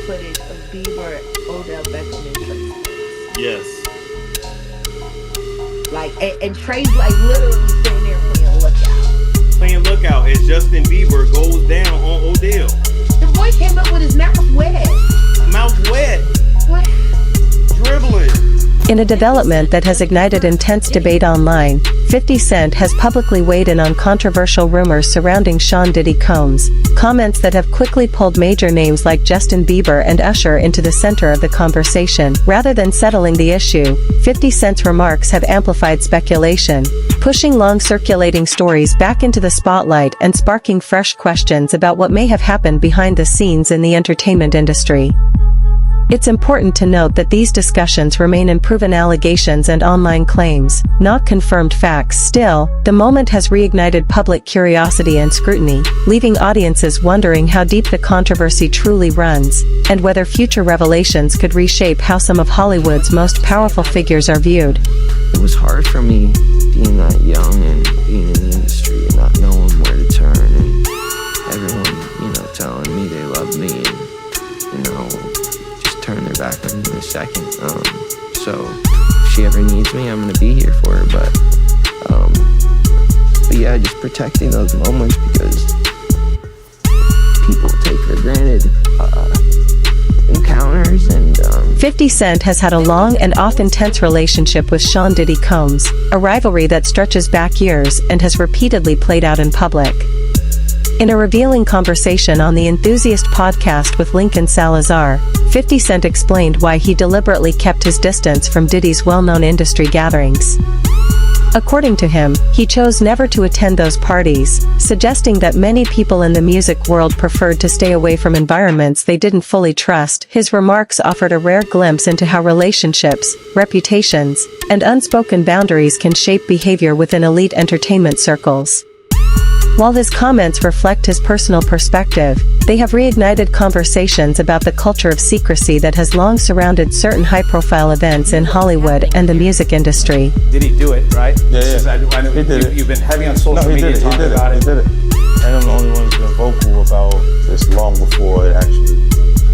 footage of Bieber, Odell Beckham, and Trey. Yes. Like, and Trey's like literally sitting there playing Lookout. Playing Lookout as Justin Bieber goes down on Odell. The boy came up with his mouth wet. Mouth wet. What? Dribbling. In a development that has ignited intense debate online, 50 Cent has publicly weighed in on controversial rumors surrounding Sean Diddy Combs, comments that have quickly pulled major names like Justin Bieber and Usher into the center of the conversation. Rather than settling the issue, 50 Cent's remarks have amplified speculation, pushing long-circulating stories back into the spotlight and sparking fresh questions about what may have happened behind the scenes in the entertainment industry. It's important to note that these discussions remain unproven allegations and online claims, not confirmed facts. Still, the moment has reignited public curiosity and scrutiny, leaving audiences wondering how deep the controversy truly runs, and whether future revelations could reshape how some of Hollywood's most powerful figures are viewed. It was hard for me being that young and being in the industry and not knowing where to turn, and everyone, telling me they love me and, turn their back on me in a second. So if she ever needs me, I'm gonna be here for her. But yeah, just protecting those moments because people take for granted encounters and 50 Cent has had a long and often tense relationship with Sean Diddy Combs, a rivalry that stretches back years and has repeatedly played out in public. In a revealing conversation on the Enthusiast podcast with Lincoln Salazar, 50 Cent explained why he deliberately kept his distance from Diddy's well-known industry gatherings. According to him, he chose never to attend those parties, suggesting that many people in the music world preferred to stay away from environments they didn't fully trust. His remarks offered a rare glimpse into how relationships, reputations, and unspoken boundaries can shape behavior within elite entertainment circles. While his comments reflect his personal perspective, they have reignited conversations about the culture of secrecy that has long surrounded certain high-profile events in Hollywood and the music industry. Did he do it, right? Yeah. I know he did it. You've been heavy on social media He talking did about it. He did it. And I'm the only one who's been vocal about this long before it actually.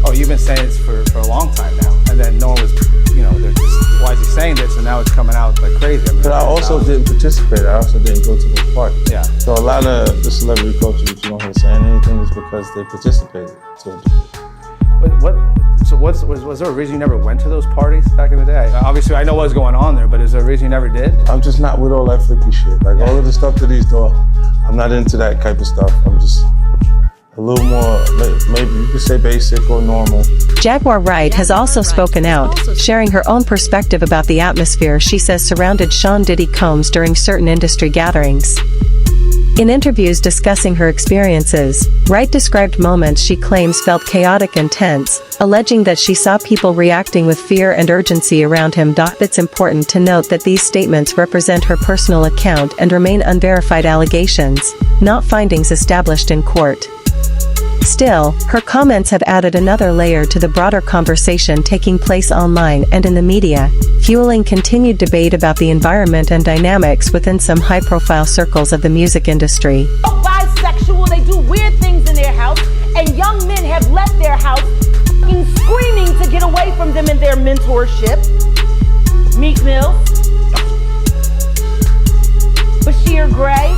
Oh, you've been saying this for a long time now. And then no one was, they're just, why is he saying this? And now it's coming out like crazy. But I also didn't participate. I also didn't go to the party. Yeah. So a lot of the celebrity culture that you don't hear saying anything is because they participated. Was there a reason you never went to those parties back in the day? Obviously, I know what was going on there, but is there a reason you never did? I'm just not with all that freaky shit. Like all of the stuff that he's doing, I'm not into that type of stuff. I'm just a little more, maybe you could say basic or normal. Jaguar Wright has also spoken out, sharing her own perspective about the atmosphere she says surrounded Sean Diddy Combs during certain industry gatherings. In interviews discussing her experiences, Wright described moments she claims felt chaotic and tense, alleging that she saw people reacting with fear and urgency around him. It's important to note that these statements represent her personal account and remain unverified allegations, not findings established in court. Still, her comments have added another layer to the broader conversation taking place online and in the media, fueling continued debate about the environment and dynamics within some high-profile circles of the music industry. Bisexual, they do weird things in their house, and young men have left their house screaming to get away from them in their mentorship. Meek Mill, Bashir Gray,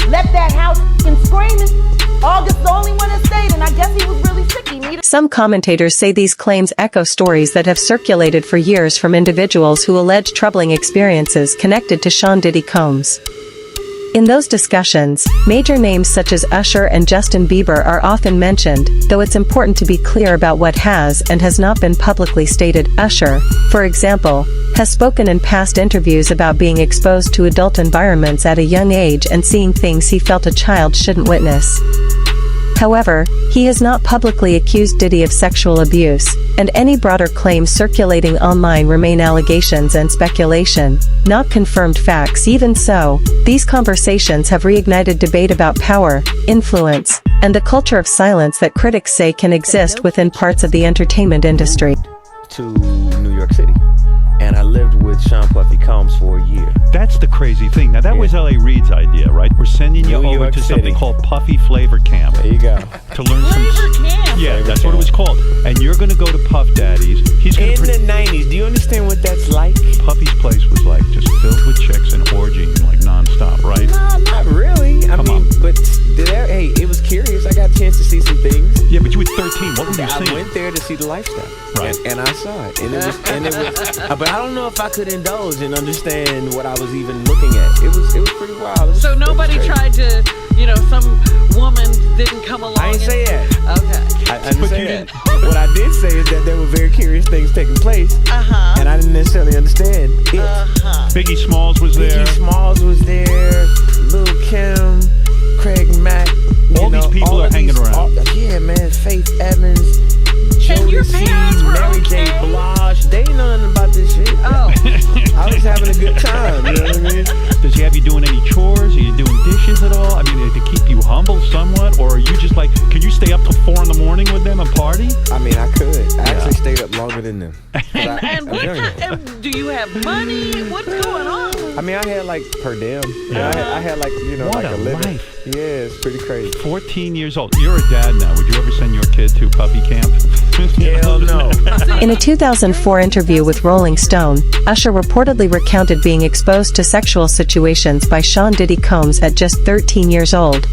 left that house screaming. August the only one that stayed, and I guess he was really sick. Some commentators say these claims echo stories that have circulated for years from individuals who allege troubling experiences connected to Sean Diddy Combs. In those discussions, major names such as Usher and Justin Bieber are often mentioned, though it's important to be clear about what has and has not been publicly stated. Usher, for example, has spoken in past interviews about being exposed to adult environments at a young age and seeing things he felt a child shouldn't witness. However, he has not publicly accused Diddy of sexual abuse, and any broader claims circulating online remain allegations and speculation, not confirmed facts. Even so, these conversations have reignited debate about power, influence, and the culture of silence that critics say can exist within parts of the entertainment industry. To New York City. and I lived with Sean Puffy Combs for a year. That's the crazy thing. Now, that was L.A. Reid's idea, right? We're sending you New over York to City. something called Puffy Flavor Camp. There you go. To learn Flavor Camp? Yeah, Flavor that's what it was called. And you're going to go to Puff Daddy's. He's going In to the 90s, do you understand what that's like? Puffy's place was like just filled with chicks and orgying like nonstop, right? No, not really. I Come mean, on. but hey, it was curious. I got a chance to see some things. Yeah, but you were 13. What were you I seeing? went there to see the lifestyle, Right. and I saw it, and it was. But I don't know if I could indulge and understand what I was even looking at. It was pretty wild. It was, So nobody tried to, some woman didn't come along. I didn't say that. Okay. I didn't say that. What I did say is that there were very curious things taking place, and I didn't necessarily understand it. Biggie Smalls was there. Biggie Smalls was there. Lil Kim, Craig Mack. All these people are hanging around. Yeah, man. Faith Evans, And your parents were Mary J. okay? Blige. They didn't know nothing about this shit. Oh. I was having a good time. You know what I mean? Does he have you doing any chores? Are you doing dishes at all? I mean, to keep you humble somewhat? Or are you just like, can you stay up till 4 in the morning with them and party? I mean, I could. I actually stayed up longer than them. And do you have money? What's going on? I mean, I had like per diem. Yeah. I had like, What like a a living. life. Yeah, it's pretty crazy. 14 years old. You're a dad now. Would you ever send your kid to puppy camp? Hell no. In a 2004 interview with Rolling Stone, Usher reportedly recounted being exposed to sexual situations by Sean Diddy Combs at just 13 years old.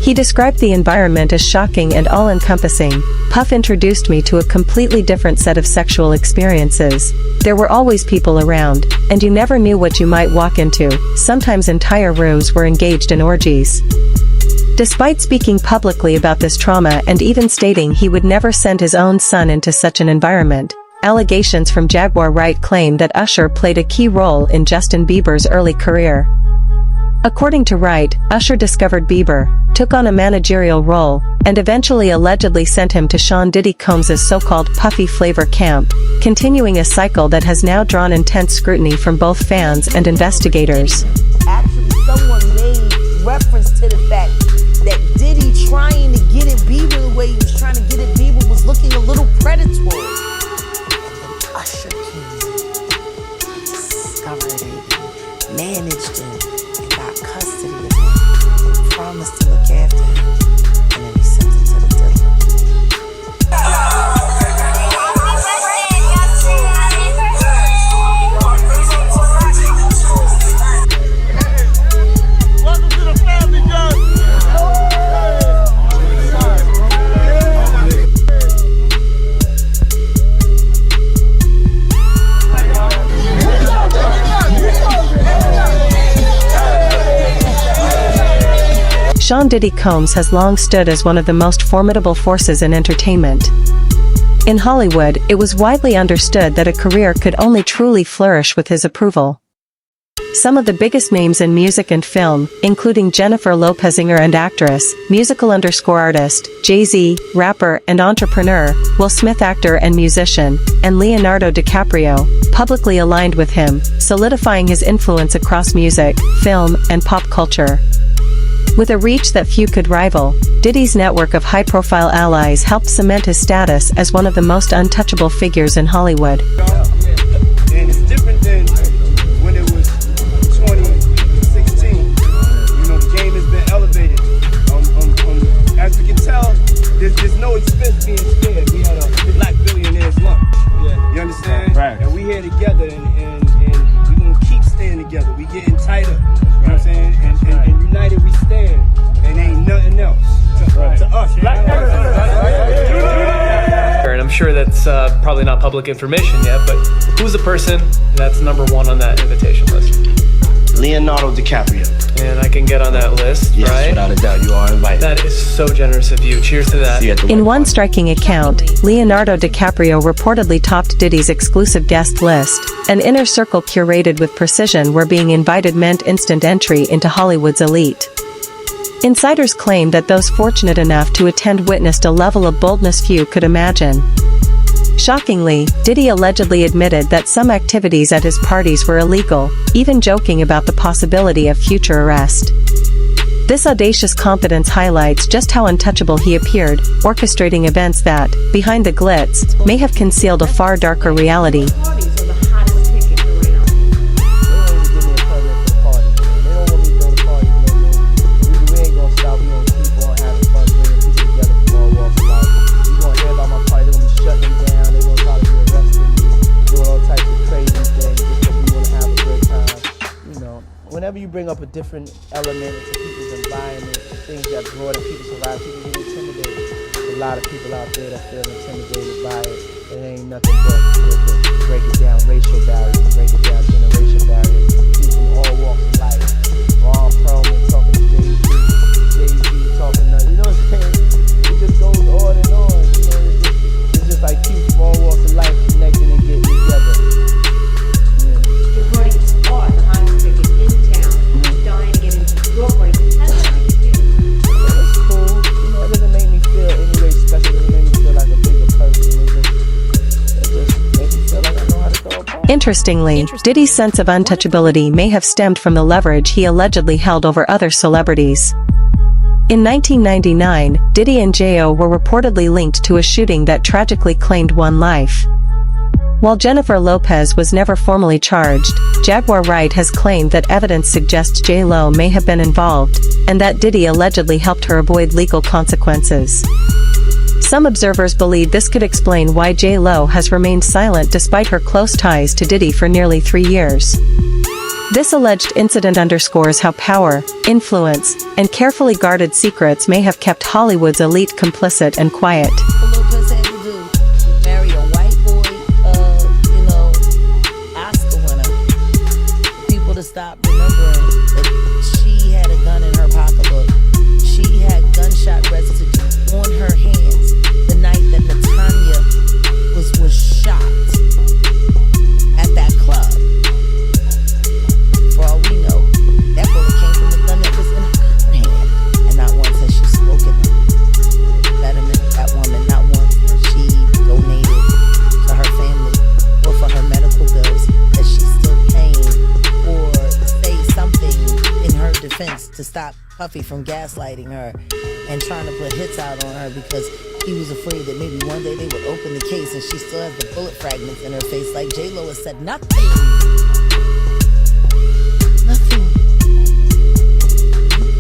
He described the environment as shocking and all-encompassing. Puff introduced me to a completely different set of sexual experiences. There were always people around, and you never knew what you might walk into. Sometimes entire rooms were engaged in orgies. Despite speaking publicly about this trauma and even stating he would never send his own son into such an environment, allegations from Jaguar Wright claim that Usher played a key role in Justin Bieber's early career. According to Wright, Usher discovered Bieber, took on a managerial role, and eventually allegedly sent him to Sean Diddy Combs' so-called Puffy Flavor Camp, continuing a cycle that has now drawn intense scrutiny from both fans and investigators. Actually, someone made reference to the fact that Diddy trying to get at Bieber the way he was trying to get at Bieber was looking a little predatory. And then Usher came, discovered it, managed him, and got custody of him, and promised to look after him, and then he sent him to the dealer. Welcome to the family, guys. Sean Diddy Combs has long stood as one of the most formidable forces in entertainment. In Hollywood, it was widely understood that a career could only truly flourish with his approval. Some of the biggest names in music and film, including Jennifer Lopez-Singer and actress, musical_artist, Jay-Z, rapper and entrepreneur, Will Smith actor and musician, and Leonardo DiCaprio, publicly aligned with him, solidifying his influence across music, film, and pop culture. With a reach that few could rival, Diddy's network of high-profile allies helped cement his status as one of the most untouchable figures in Hollywood. And it's different than when it was 2016. The game has been elevated. As we can tell, there's no expense being spared. We had a black billionaire's lunch. You understand? Right. And we here together, and we're going to keep staying together. We getting tighter. You know what I'm saying? And united we stand. And ain't nothing else to us. And I'm sure that's probably not public information yet, but who's the person that's number one on that invitation list? Leonardo DiCaprio. And I can get on that list, yes, right? Without a doubt, you are invited. That is so generous of you. Cheers to that. In one striking account, Leonardo DiCaprio reportedly topped Diddy's exclusive guest list, an inner circle curated with precision where being invited meant instant entry into Hollywood's elite. Insiders claim that those fortunate enough to attend witnessed a level of boldness few could imagine. Shockingly, Diddy allegedly admitted that some activities at his parties were illegal, even joking about the possibility of future arrest. This audacious confidence highlights just how untouchable he appeared, orchestrating events that, behind the glitz, may have concealed a far darker reality. Parties are the hottest bring up a different element into people's environment, things that brought in people's lives, people get intimidated. A lot of people out there that feel intimidated by it. It ain't nothing but break it down racial barriers, break it down generation barriers. People from all walks of life. Ron Perlman talking to Jay-Z talking to, you know what I'm saying? It just goes on and on. You know, it's just like people from all walks of life connecting and getting together. Your party is far the highest ticket in town. Dying to get into your party. How does that make you feel? It's cool. You know, it doesn't make me feel any way special. It doesn't make me feel like a bigger person. It just makes me feel like I know how to throw a party. Interestingly, Diddy's sense of untouchability may have stemmed from the leverage he allegedly held over other celebrities. In 1999, Diddy and J.O. were reportedly linked to a shooting that tragically claimed one life. While Jennifer Lopez was never formally charged, Jaguar Wright has claimed that evidence suggests J.Lo may have been involved, and that Diddy allegedly helped her avoid legal consequences. Some observers believe this could explain why J.Lo has remained silent despite her close ties to Diddy for nearly 3 years. This alleged incident underscores how power, influence, and carefully guarded secrets may have kept Hollywood's elite complicit and quiet. Lopez had to do marry a white boy, Oscar winner. People to stop remembering that she had a gun in her pocketbook. She had gunshot residue on her hands the night that Natanya was shot at that club. For all we know, that bullet came from the gun that was in her hand, and not once has she spoken betterment of that woman. Not once has she donated to her family or for her medical bills that she's still paying, or say something in her defense to stop Puffy from gaslighting her and trying to put hits out on her because he was afraid that maybe one day they would open the case and she still has the bullet fragments in her face. Like J-Lo has said nothing. Nothing.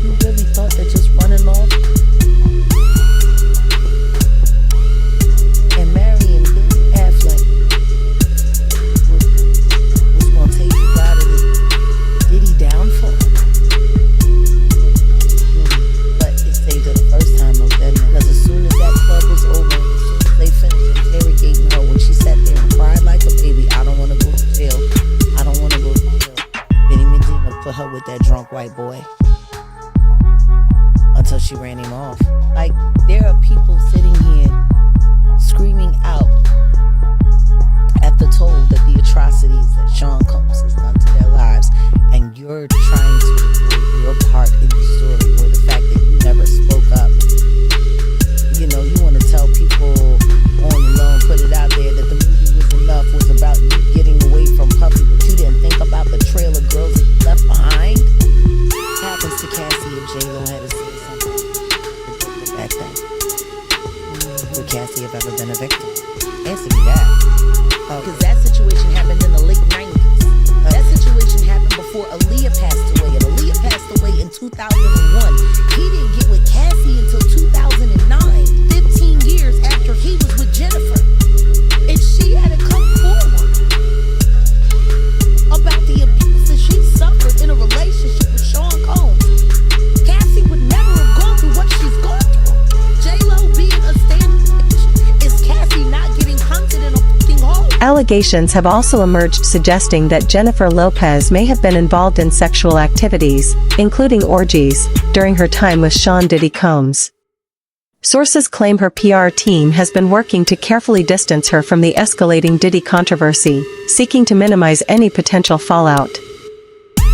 You really thought that just running off and marrying Ben Affleck was going to take you out of the Diddy downfall? But it saved her the first time, though, didn't it? Because as soon as that club was over, as soon as they finished interrogating her, when she sat there and cried like a baby, I don't want to go to jail. I don't want to go to jail. Benny Medina put her with that drunk white boy until she ran him off. Like, there are people sitting here screaming out at the toll that the atrocities that Sean Combs has done to their lives, and you're trying to avoid your part in the story, or the fact that you never spoke up. You know, you want to tell people on the low and put it out there that the movie Was Enough was about you getting away from Puffy, but you didn't think about the trail of girls that you left behind. What happens to Cassie if J-Lo had to say something back then? Would Cassie have ever been a victim? Answer me that. Because that situation happened in the late 90s. That situation happened before Aaliyah passed away. And Aaliyah passed away in 2001. He didn't get with Cassie until 2009. 15 years after he was with Jennifer. And she had to come forward about the abuse that she suffered in a relationship with Sean Combs. Cassie would never have gone through what she's gone through. J-Lo being a stand-up bitch is Cassie not getting hunted in a fucking hole. Allegations have also emerged suggesting that Jennifer Lopez may have been involved in sexual activities, including orgies, during her time with Sean Diddy Combs. Sources claim her PR team has been working to carefully distance her from the escalating Diddy controversy, seeking to minimize any potential fallout.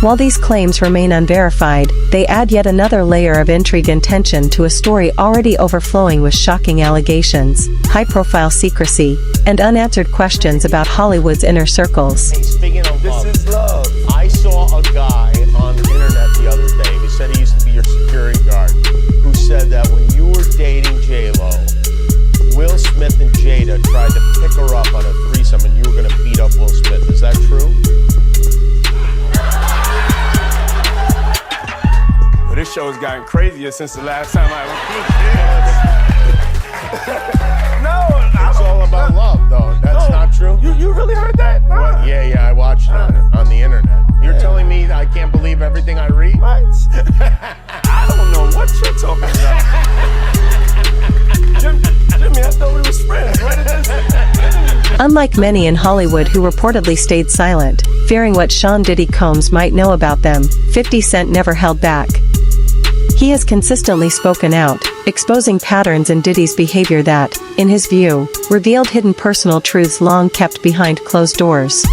While these claims remain unverified, they add yet another layer of intrigue and tension to a story already overflowing with shocking allegations, high-profile secrecy, and unanswered questions about Hollywood's inner circles. Hey, speaking of love, This is love. I saw a guy on the internet the other day who said he used to be your security guard, who said that when you were dating J-Lo, Will Smith and Jada tried to pick her up on a threesome and you were going to beat up Will Smith. Is that true? Well, this show has gotten crazier since the last time I No, it's all about love, though. That's not true? You really heard that? Nah. What? Yeah, I watched it on the internet. You're telling me me that I can't believe everything I read? What? I don't know what you're talking about. Jimmy, I thought we was friends. What is this? Unlike many in Hollywood who reportedly stayed silent, fearing what Sean Diddy Combs might know about them, 50 Cent never held back. He has consistently spoken out, exposing patterns in Diddy's behavior that, in his view, revealed hidden personal truths long kept behind closed doors.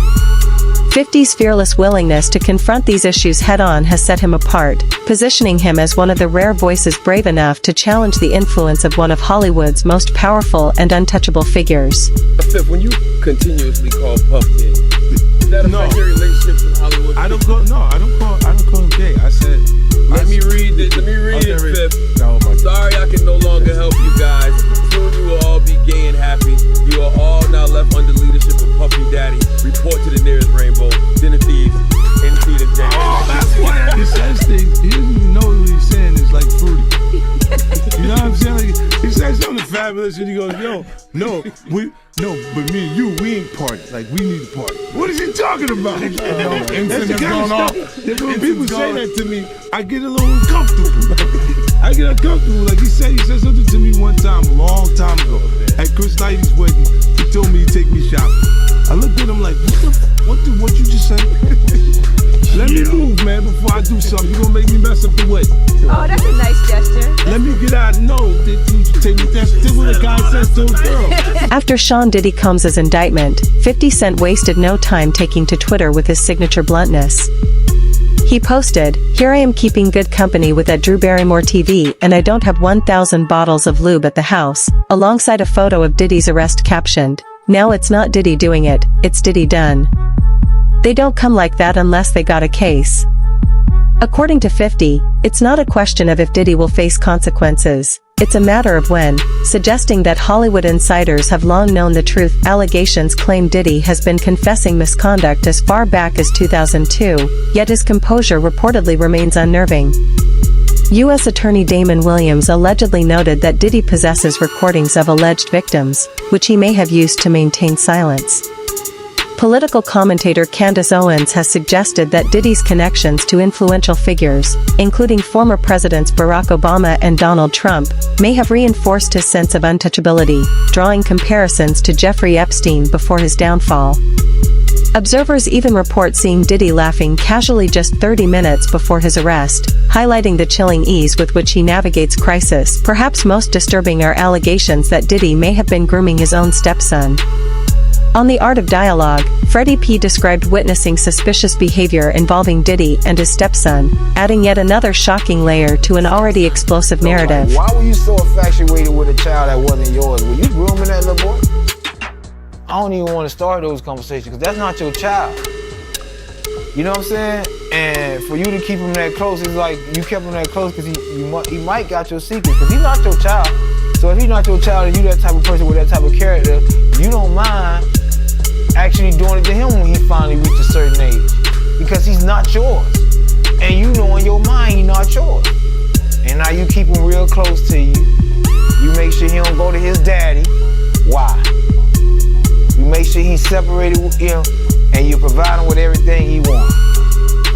50's fearless willingness to confront these issues head-on has set him apart, positioning him as one of the rare voices brave enough to challenge the influence of one of Hollywood's most powerful and untouchable figures. Fifth, when you continuously call Puff gay, does that affect your relationships with Hollywood? I don't call him gay. I said, Let me read it, Fifth. No, sorry I can no longer help you guys. Soon you will all be gay and happy. You are all now left under leadership of Puffy Daddy. Report to the nearest rainbow. Dinner thieves in theaters January. Oh, that's why he says things. He doesn't even know what he's saying is like fruity. You know what I'm saying? Like, he says something fabulous and he goes, but me and you, we ain't party. Like, we need to party. What is he talking about? That's the kind of stuff. When people say that to me, I get a little uncomfortable. I get uncomfortable. Like he said something to me one time, a long time ago, at Chris Knighty's wedding. He told me to take me shopping. I looked at him like, what you just said? Let me move, man, before I do something. You gonna make me mess up the wedding. Oh, that's a nice gesture. Let me get out. No, you take me. That's what a guy says to a girl. After Sean Diddy Combs' indictment, 50 Cent wasted no time taking to Twitter with his signature bluntness. He posted, "Here I am keeping good company with that Drew Barrymore TV and I don't have 1,000 bottles of lube at the house," alongside a photo of Diddy's arrest captioned, "Now it's not Diddy doing it, it's Diddy done. They don't come like that unless they got a case." According to 50, it's not a question of if Diddy will face consequences, it's a matter of when, suggesting that Hollywood insiders have long known the truth. Allegations claim Diddy has been confessing misconduct as far back as 2002, yet his composure reportedly remains unnerving. U.S. Attorney Damon Williams allegedly noted that Diddy possesses recordings of alleged victims, which he may have used to maintain silence. Political commentator Candace Owens has suggested that Diddy's connections to influential figures, including former presidents Barack Obama and Donald Trump, may have reinforced his sense of untouchability, drawing comparisons to Jeffrey Epstein before his downfall. Observers even report seeing Diddy laughing casually just 30 minutes before his arrest, highlighting the chilling ease with which he navigates crisis. Perhaps most disturbing are allegations that Diddy may have been grooming his own stepson. On The Art of Dialogue, Freddie P. described witnessing suspicious behavior involving Diddy and his stepson, adding yet another shocking layer to an already explosive narrative. Why were you so infatuated with a child that wasn't yours? Were you grooming that little boy? I don't even want to start those conversations because that's not your child. You know what I'm saying? And for you to keep him that close, it's like you kept him that close because he might got your secrets because he's not your child. So if he's not your child and you that type of person with that type of character, you don't mind actually doing it to him when he finally reached a certain age because he's not yours. And you know in your mind he's not yours. And now you keep him real close to you. You make sure he don't go to his daddy. Why? You make sure he's separated with him and you provide him with everything he wants.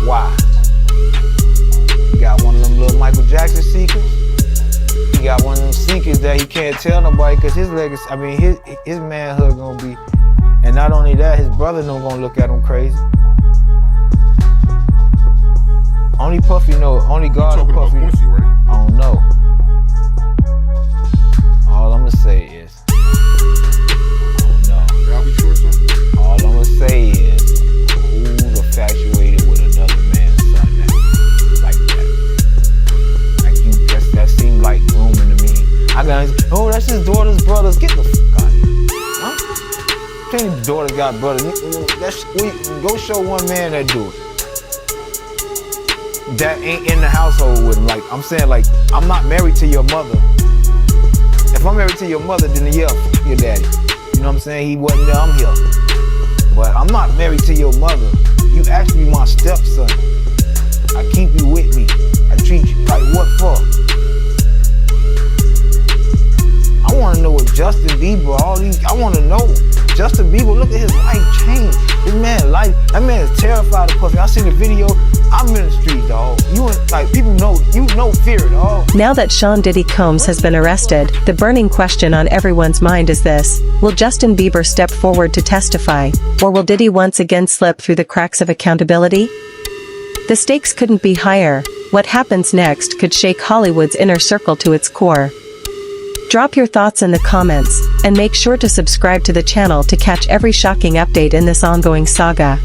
Why? You got one of them little Michael Jackson secrets. He got one of them secrets that he can't tell nobody because his legacy, his manhood gonna be. And not only that, his brother don't gonna look at him crazy. Only Puffy know, only God and Puffy. Quincy, right? I don't know. All I'm gonna say is, I don't know. Y'all be sure, son? All I'm gonna say is, who's infatuated with another man's son now? Like that. Like you, that seemed like grooming to me. I got, that's his daughter's brothers. Get the fuck out of here. Huh? Plenty of daughters got brothers. Go show one man that do it. That ain't in the household with him. Like, I'm saying, like, I'm not married to your mother. If I'm married to your mother, then yeah, fuck your daddy. You know what I'm saying? He wasn't there, I'm here. But I'm not married to your mother. You actually my stepson. I keep you with me. I treat you like what for? I want to know what Justin Bieber, all these, I want to know. Justin Bieber, look at his life change. That man is terrified of Puffy. I seen the video. I'm in the streets, dog. People know, fear, dog. Now that Sean Diddy Combs has been arrested, the burning question on everyone's mind is this: will Justin Bieber step forward to testify, or will Diddy once again slip through the cracks of accountability? The stakes couldn't be higher. What happens next could shake Hollywood's inner circle to its core. Drop your thoughts in the comments, and make sure to subscribe to the channel to catch every shocking update in this ongoing saga.